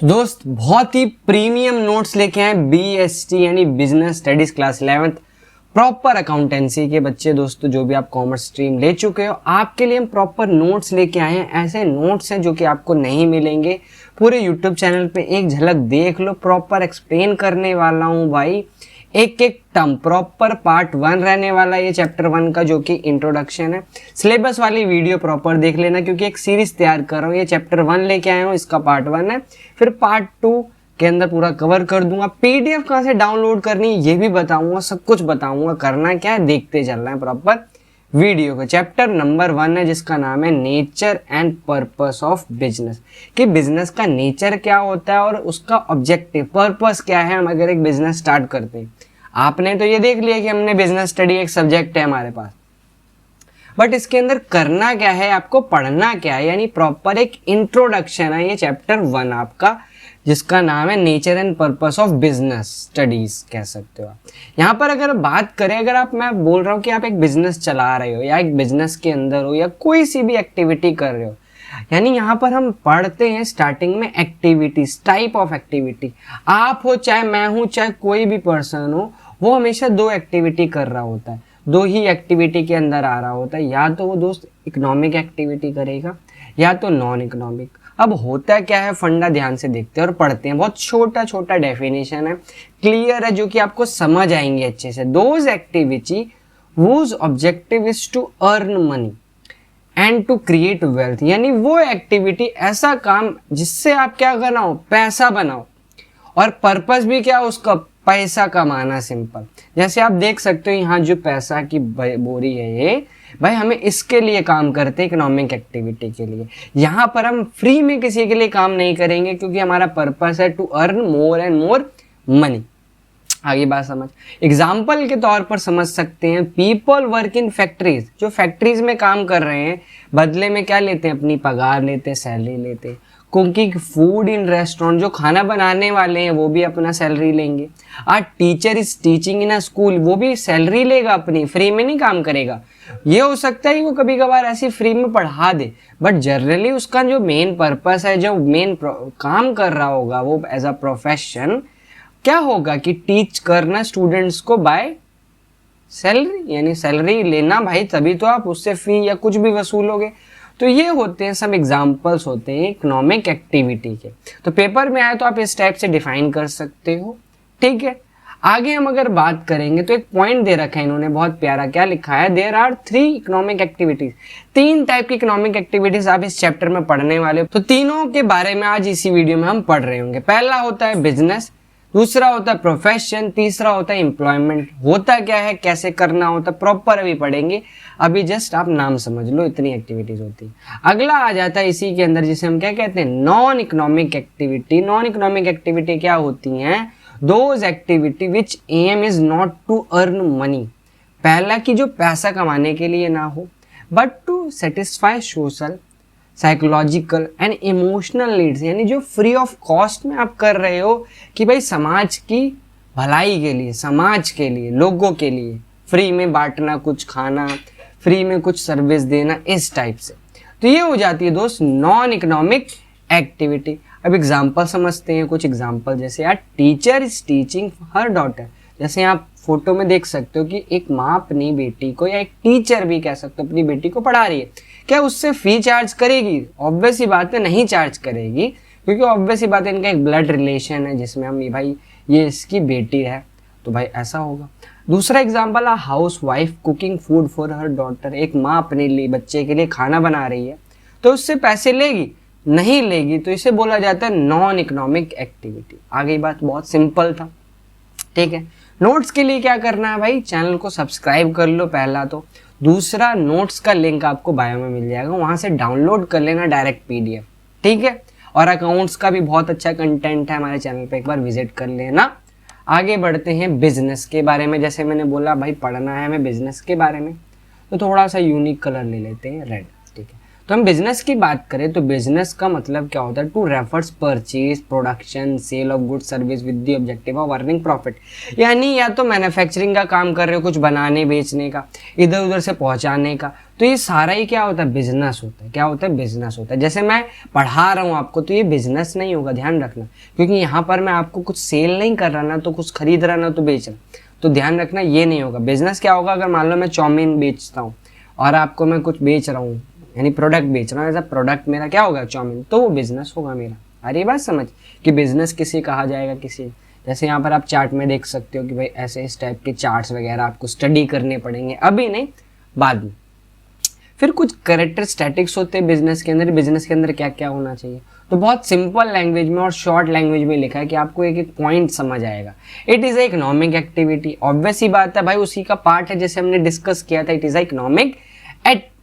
तो दोस्त बहुत ही प्रीमियम नोट्स लेके आए बीएसटी यानी business studies class 11th proper accountancy के बच्चे। दोस्तों जो भी आप कॉमर्स स्ट्रीम ले चुके हो, आपके लिए हम प्रॉपर नोट्स लेके आए हैं। ऐसे नोट्स हैं जो कि आपको नहीं मिलेंगे। पूरे यूट्यूब चैनल पे एक झलक देख लो, प्रॉपर एक्सप्लेन करने वाला हूँ भाई, एक एक टर्म प्रॉपर। पार्ट 1 रहने वाला है ये चैप्टर 1 का, जो कि इंट्रोडक्शन है। सिलेबस वाली वीडियो प्रॉपर देख लेना, क्योंकि एक सीरीज तैयार कर रहा हूँ। ये चैप्टर 1 लेके आया हूँ, इसका पार्ट 1 है, फिर पार्ट 2 के अंदर पूरा कवर कर दूंगा। पीडीएफ कहाँ से डाउनलोड करनी ये भी बताऊंगा, सब कुछ बताऊंगा। करना क्या है, देखते चलना है प्रॉपर वीडियो का। चैप्टर नंबर 1 है जिसका नाम है nature and purpose of business, कि बिजनेस का नेचर क्या होता है और उसका ऑब्जेक्टिव पर्पस क्या है। हम अगर एक बिजनेस स्टार्ट करते हैं, आपने तो ये देख लिया कि हमने बिजनेस स्टडी एक सब्जेक्ट है हमारे पास, बट इसके अंदर करना क्या है, आपको पढ़ना क्या है, यानी प्रॉपर एक इंट्रोडक्शन है ये चैप्टर 1 आपका, जिसका नाम है nature and purpose of business studies कह सकते हो आप। यहाँ पर अगर बात करें, अगर मैं बोल रहा हूँ कि आप एक बिजनेस चला रहे हो या एक बिजनेस के अंदर हो या कोई सी भी एक्टिविटी कर रहे हो, यानी यहाँ पर हम पढ़ते हैं स्टार्टिंग में एक्टिविटीज, टाइप ऑफ एक्टिविटी। आप हो चाहे मैं हूँ चाहे कोई भी पर्सन हो, वो हमेशा 2 एक्टिविटी कर रहा होता है, 2 ही एक्टिविटी के अंदर आ रहा होता है। या तो वो दोस्त इकोनॉमिक एक्टिविटी करेगा या तो नॉन इकोनॉमिक। अब होता क्या है, फंडा ध्यान से देखते हैं और पढ़ते हैं। बहुत छोटा छोटा डेफिनेशन है, क्लियर है, जो कि आपको समझ आएंगे अच्छे से। Those activity whose objective is to earn money and to create wealth, यानी वो एक्टिविटी, ऐसा काम जिससे आप क्या बनाओ, पैसा बनाओ, और पर्पस भी क्या उसका, पैसा कमाना। सिंपल, जैसे आप देख सकते हो यहाँ जो पैसा की बोरी है ये, भाई हमें इसके लिए काम करते हैं, इकोनॉमिक एक्टिविटी के लिए। यहाँ पर हम फ्री में किसी के लिए काम नहीं करेंगे, क्योंकि हमारा पर्पस है to earn more and more money. आगे बात समझ, एग्जाम्पल के तौर पर समझ सकते हैं, पीपल वर्क इन फैक्ट्रीज, जो फैक्ट्रीज में काम कर रहे हैं, बदले में क्या लेते हैं, अपनी पगार लेते हैं, सैलरी लेते हैं। कुकिंग फूड इन रेस्टोरेंट, जो खाना बनाने वाले हैं वो भी अपना सैलरी लेंगे। Teacher is teaching in a school, वो भी सैलरी लेगा अपनी, फ्री में नहीं काम करेगा। ये हो सकता है कि वो कभी कभार ऐसी फ्री में पढ़ा दे, बट जनरली उसका जो मेन पर्पस है, जो मेन काम कर रहा होगा वो एज अ प्रोफेशन, क्या होगा कि टीच करना स्टूडेंट्स को बाय सैलरी, यानी सैलरी लेना भाई, तभी तो आप उससे फी या कुछ भी वसूलोगे। तो ये होते हैं सब एग्जाम्पल्स होते हैं इकोनॉमिक एक्टिविटी के। तो पेपर में आए तो आप इस टाइप से डिफाइन कर सकते हो, ठीक है। आगे हम अगर बात करेंगे तो एक पॉइंट दे रखा है इन्होंने, बहुत प्यारा, क्या लिखा है, there are 3 economic activities. 3 type की इकोनॉमिक एक्टिविटीज आप इस चैप्टर में पढ़ने वाले हो। तो तीनों के बारे में आज इसी वीडियो में हम पढ़ रहे होंगे। पहला होता है बिजनेस, दूसरा होता है प्रोफेशन, तीसरा होता है एम्प्लॉयमेंट। होता क्या है, कैसे करना होता है, प्रॉपर अभी पढ़ेंगे। अभी जस्ट आप नाम समझ लो, इतनी एक्टिविटीज होती है। अगला आ जाता है इसी के अंदर, जिसे हम क्या कहते हैं, non economic activity. Non economic activity क्या होती हैं, those activity which aim is not to earn money. पहला कि जो पैसा कमाने के लिए ना हो, but to satisfy social, psychological and emotional needs, यानी जो फ्री ऑफ कॉस्ट में आप कर रहे हो, कि भाई समाज की भलाई के लिए, समाज के लिए, लोगों के लिए फ्री में बांटना, कुछ खाना, फ्री में कुछ सर्विस देना, इस टाइप से। तो ये हो जाती है दोस्त नॉन इकोनॉमिक एक्टिविटी। अब एग्जाम्पल समझते हैं, कुछ एग्जाम्पल, जैसे यार teacher is teaching her daughter. जैसे आप फोटो में देख सकते हो कि एक माँ अपनी बेटी को, या एक टीचर भी कह सकते हो, अपनी बेटी को पढ़ा रही है। क्या उससे फी चार्ज करेगी? ऑब्वियस ही बात है, नहीं चार्ज करेगी, क्योंकि ऑब्वियस ही बात है, इनका एक ब्लड रिलेशन है, जिसमें हम भाई ये इसकी बेटी है, तो भाई ऐसा होगा। दूसरा एग्जाम्पल है house wife cooking food for her daughter. एक माँ अपने लिए, बच्चे के लिए खाना बना रही है, तो उससे पैसे लेगी? नहीं लेगी, तो इसे बोला जाता है नॉन इकोनॉमिक एक्टिविटी। आगे बात बहुत सिंपल था, ठीक है। नोट्स के लिए क्या करना है भाई, चैनल को सब्सक्राइब कर लो पहला तो। दूसरा, नोट्स का लिंक आपको बायो में मिल जाएगा, वहां से डाउनलोड कर लेना डायरेक्ट पीडीएफ, ठीक है। और अकाउंट्स का भी बहुत अच्छा कंटेंट है हमारे चैनल पे, एक बार विजिट कर लेना। आगे बढ़ते हैं बिजनेस के बारे में। जैसे मैंने बोला भाई पढ़ना है हमें बिजनेस के बारे में, तो थोड़ा सा यूनिक कलर ले लेते हैं, रेड, ठीक है। तो हम बिजनेस की बात करें तो बिजनेस का मतलब क्या होता है, to refers purchase, production, sale of good service with the objective of earning profit. यानी या तो मैन्युफैक्चरिंग का काम कर रहे हो, कुछ बनाने बेचने का, इधर उधर से पहुंचाने का, तो ये सारा ही क्या होता है, बिजनेस होता है। क्या होता है, बिजनेस होता है। जैसे मैं पढ़ा रहा हूँ आपको, तो ये बिजनेस नहीं होगा, ध्यान रखना, क्योंकि यहाँ पर मैं आपको कुछ सेल नहीं कर रहा ना, तो कुछ खरीद रहा ना तो बेच रहा, तो ध्यान रखना ये नहीं होगा। बिजनेस क्या होगा, अगर मान लो मैं चाउमीन बेचता हूँ और आपको मैं कुछ बेच रहा हूँ, यानी प्रोडक्ट बेच रहा हूँ, ऐसा प्रोडक्ट मेरा क्या होगा, चाउमीन, तो वो बिजनेस होगा मेरा। अरे बात समझ कि बिजनेस किसे कहा जाएगा, किसी, जैसे यहाँ पर आप चार्ट में देख सकते हो कि भाई ऐसे इस टाइप के चार्ट्स वगैरह आपको स्टडी करने पड़ेंगे, अभी नहीं बाद में। फिर कुछ कैरेक्टरिस्टिक्स होते हैं बिजनेस के अंदर, बिजनेस के अंदर क्या क्या होना चाहिए, तो बहुत सिंपल लैंग्वेज में और शॉर्ट लैंग्वेज में लिखा है कि आपको एक एक पॉइंट समझ आएगा। It is a economic activity, obvious ही बात है भाई, उसी का पार्ट है, जैसे हमने डिस्कस किया था, it is a economic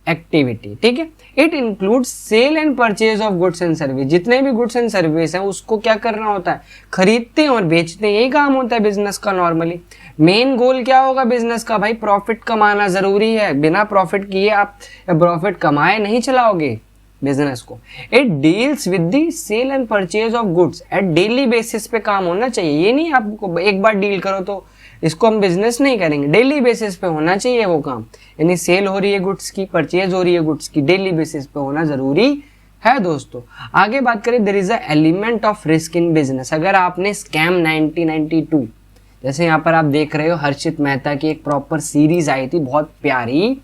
activity, ठीक है। It includes sale and purchase of goods and service, जितने भी गुड्स एंड सर्विस हैं उसको क्या करना होता है, खरीदते हैं और बेचते हैं, यही काम होता है बिजनेस का नॉर्मली। मेन गोल क्या होगा बिजनेस का, भाई प्रॉफिट कमाना जरूरी है, बिना प्रॉफिट किए आप प्रॉफिट कमाए नहीं चलाओगे बिजनेस को। It deals with the sale and purchase of goods at daily basis पे काम होना चाहिए, ये नहीं आपको एक बार डील करो तो इसको हम बिजनेस नहीं करेंगे, डेली बेसिस पे होना चाहिए वो काम, यानी सेल हो रही है गुड्स की, परचेज हो रही है गुड्स की, डेली बेसिस पे होना जरूरी है दोस्तों। आगे बात करें, there is a element of risk in business. अगर आपने स्कैम 1992, जैसे यहाँ पर आप देख रहे हो हर्षित मेहता की एक प्रॉपर सीरीज आई थी बहुत प्यारी,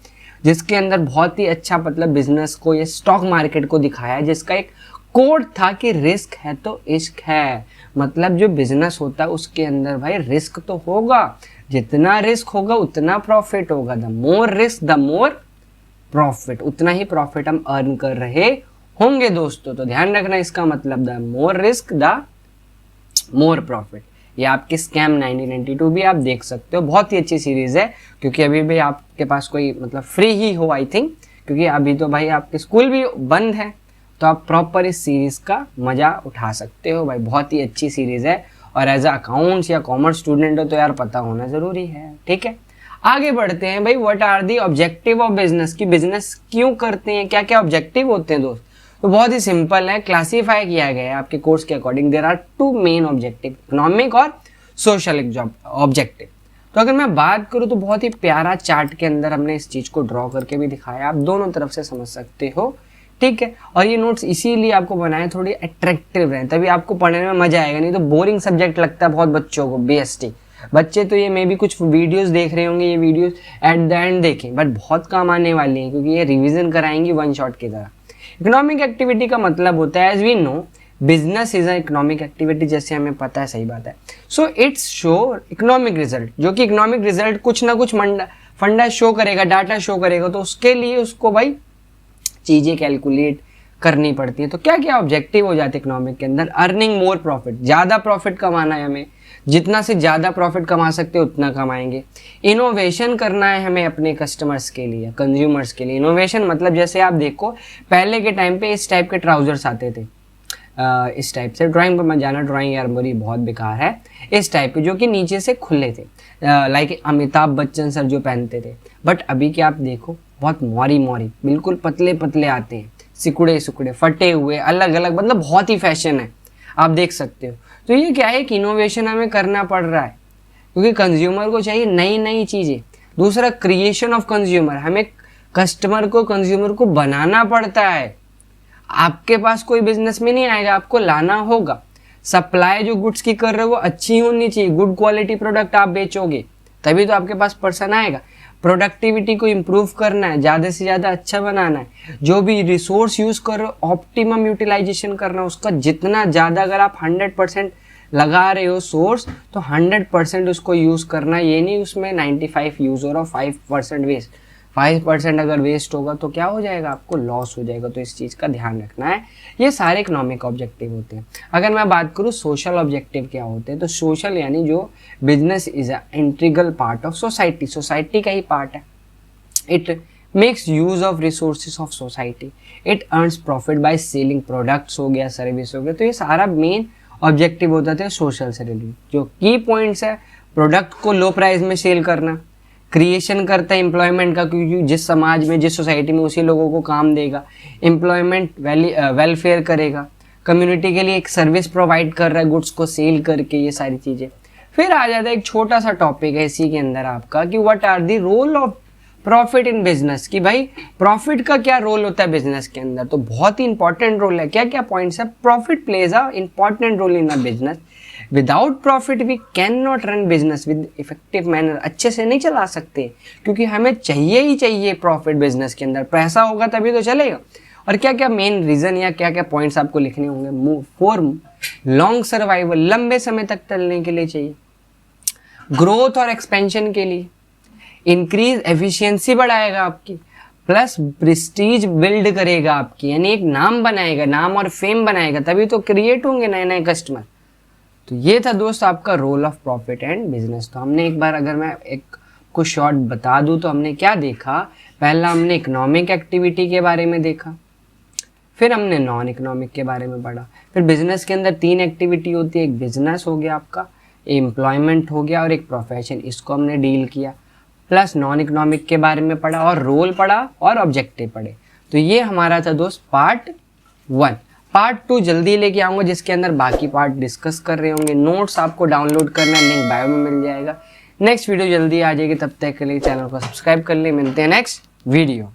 जिसके अंदर बहुत ही अच्छा मतलब बिजनेस को, ये स्टॉक मार्केट को दिखाया, जिसका एक कोड था कि रिस्क है तो इश्क है। मतलब जो बिजनेस होता है उसके अंदर भाई रिस्क तो होगा, जितना रिस्क होगा उतना प्रॉफिट होगा, the more risk the more profit, उतना ही प्रॉफिट हम अर्न कर रहे होंगे दोस्तों। तो ध्यान रखना इसका मतलब, the more risk the more profit. ये आपके स्कैम 1992 भी आप देख सकते हो, बहुत ही अच्छी सीरीज है, क्योंकि अभी भी आपके पास कोई मतलब फ्री ही हो आई थिंक, क्योंकि अभी तो भाई आपके स्कूल भी बंद है, तो आप प्रॉपर इस सीरीज का मजा उठा सकते हो भाई, बहुत ही अच्छी सीरीज है। और एज अकाउंट्स या कॉमर्स स्टूडेंट हो तो यार पता होना जरूरी है, ठीक है। आगे बढ़ते हैं भाई, what are the objective of business, की बिजनेस क्यों करते हैं, क्या क्या ऑब्जेक्टिव होते हैं दोस्त। तो बहुत ही सिंपल है, क्लासीफाई किया गया है आपके कोर्स के according, there are two main objective, economic और सोशल ऑब्जेक्टिव। तो अगर मैं बात करूँ तो बहुत ही प्यारा चार्ट के अंदर हमने इस चीज को ड्रॉ करके भी दिखाया, आप दोनों तरफ से समझ सकते हो, ठीक है। और ये नोट्स इसीलिए आपको बनाए थोड़ी अट्रैक्टिव रहे, तभी आपको पढ़ने में मजा आएगा, नहीं तो बोरिंग सब्जेक्ट लगता है बहुत बच्चों को। बीएसटी बच्चे तो ये मे भी कुछ वीडियोस देख रहे होंगे, ये वीडियोस एट द एंड देखें, बट बहुत काम आने वाली हैं, क्योंकि ये रिवीजन कराएंगी वन शॉट की तरह। इकोनॉमिक एक्टिविटी का मतलब होता है, as we know business is a economic activity, जैसे हमें पता है, सही बात है। So it's show economic result, जो कि इकोनॉमिक रिजल्ट कुछ ना कुछ फंडा शो करेगा, डाटा शो करेगा, तो उसके लिए उसको भाई चीजें कैलकुलेट करनी पड़ती है। तो क्या क्या ऑब्जेक्टिव हो जाते हैं इकोनॉमिक के अंदर, अर्निंग मोर प्रॉफिट, ज्यादा प्रॉफिट कमाना है हमें, जितना से ज्यादा प्रॉफिट कमा सकते हैं उतना कमाएंगे। इनोवेशन करना है हमें अपने कस्टमर्स के लिए, कंज्यूमर्स के लिए। इनोवेशन मतलब जैसे आप देखो पहले के टाइम पे इस टाइप के ट्राउजर्स आते थे, इस टाइप से, ड्राइंग पर मैं जाना, ड्राइंग यार मेरी बहुत बेकार है, इस टाइप के जो कि नीचे से खुले थे, लाइक अमिताभ बच्चन सर जो पहनते थे। बट अभी क्या आप देखो बहुत मौरी बिल्कुल पतले पतले आते हैं, सिकुड़े सिकुड़े फटे हुए, अलग अलग, मतलब बहुत ही फैशन है, आप देख सकते हो। तो ये क्या है कि इनोवेशन हमें करना पड़ रहा है, क्योंकि कंज्यूमर को चाहिए नई नई चीजें। दूसरा क्रिएशन ऑफ कंज्यूमर, हमें कस्टमर को, कंज्यूमर को बनाना पड़ता है। आपके पास कोई बिजनेस में नहीं आएगा, आपको लाना होगा। सप्लाई जो गुड्स की कर रहे हो वो अच्छी होनी चाहिए, गुड क्वालिटी प्रोडक्ट आप बेचोगे तभी तो आपके पास पर्सन आएगा। प्रोडक्टिविटी को इम्प्रूव करना है, ज़्यादा से ज़्यादा अच्छा बनाना है। जो भी रिसोर्स यूज़ कर रहे हो ऑप्टिमम यूटिलाइजेशन करना है उसका, जितना ज़्यादा, अगर आप 100% लगा रहे हो सोर्स तो 100% उसको यूज़ करना, ये नहीं उसमें 95 यूज़ हो रहा, 5% वेस्ट। 5% अगर वेस्ट होगा तो क्या हो जाएगा, आपको लॉस हो जाएगा। तो इस चीज़ का ध्यान रखना है। ये सारे इकोनॉमिक ऑब्जेक्टिव होते हैं। अगर मैं बात करूँ सोशल ऑब्जेक्टिव क्या होते हैं, तो सोशल यानी जो business is a integral part of society, society का ही पार्ट है। It makes use of resources of society, it earns profit by selling products हो गया, सर्विस हो गया। तो ये सारा मेन ऑब्जेक्टिव होता है सोशल से रिलेटेड। जो की पॉइंट्स है, प्रोडक्ट को लो प्राइस में सेल करना, क्रिएशन करता है एम्प्लॉयमेंट का, क्योंकि जिस समाज में जिस सोसाइटी में उसी लोगों को काम देगा, एम्प्लॉयमेंट वेलफेयर करेगा, कम्युनिटी के लिए एक सर्विस प्रोवाइड कर रहा है गुड्स को सेल करके, ये सारी चीज़ें। फिर आ जाता है एक छोटा सा टॉपिक है इसी के अंदर आपका कि what are the role of profit in business, कि भाई प्रॉफिट का क्या रोल होता है बिजनेस के अंदर। तो बहुत ही इंपॉर्टेंट रोल है। क्या क्या पॉइंट्स है? Profit plays a important role in a business. Without profit we can not run business with effective manner. अच्छे से नहीं चला सकते, क्योंकि हमें चाहिए ही चाहिए प्रॉफिट बिजनेस के अंदर। पैसा होगा तभी तो चलेगा। और क्या क्या मेन रीजन या क्या क्या पॉइंट्स आपको लिखने होंगे? फॉर लॉन्ग सर्वाइवल, लंबे समय तक चलने के लिए चाहिए। ग्रोथ और एक्सपेंशन के लिए, इंक्रीज एफिशिएंसी बढ़ाएगा आपकी, प्लस प्रेस्टीज बिल्ड करेगा आपकी, यानी एक नाम बनाएगा, नाम और फेम बनाएगा, तभी तो क्रिएट होंगे नए नए कस्टमर। तो ये था दोस्त आपका role of profit and business. तो हमने एक बार अगर मैं एक कुछ शॉर्ट बता दूं तो हमने क्या देखा? पहला हमने इकोनॉमिक एक्टिविटी के बारे में देखा, फिर हमने नॉन इकोनॉमिक के बारे में पढ़ा। फिर बिजनेस के अंदर 3 एक्टिविटी होती है, एक बिजनेस हो गया आपका, एम्प्लॉयमेंट हो गया और एक प्रोफेशन, इसको हमने डील किया। प्लस नॉन इकोनॉमिक के बारे में पढ़ा और रोल पढ़ा और ऑब्जेक्टिव पढ़े। तो ये हमारा था दोस्त पार्ट 1। पार्ट 2 जल्दी लेके आऊँगा, जिसके अंदर बाकी पार्ट डिस्कस कर रहे होंगे। नोट्स आपको डाउनलोड करना है, लिंक बायो में मिल जाएगा। नेक्स्ट वीडियो जल्दी आ जाएगी, तब तक के लिए चैनल को सब्सक्राइब कर ले। मिलते हैं नेक्स्ट वीडियो।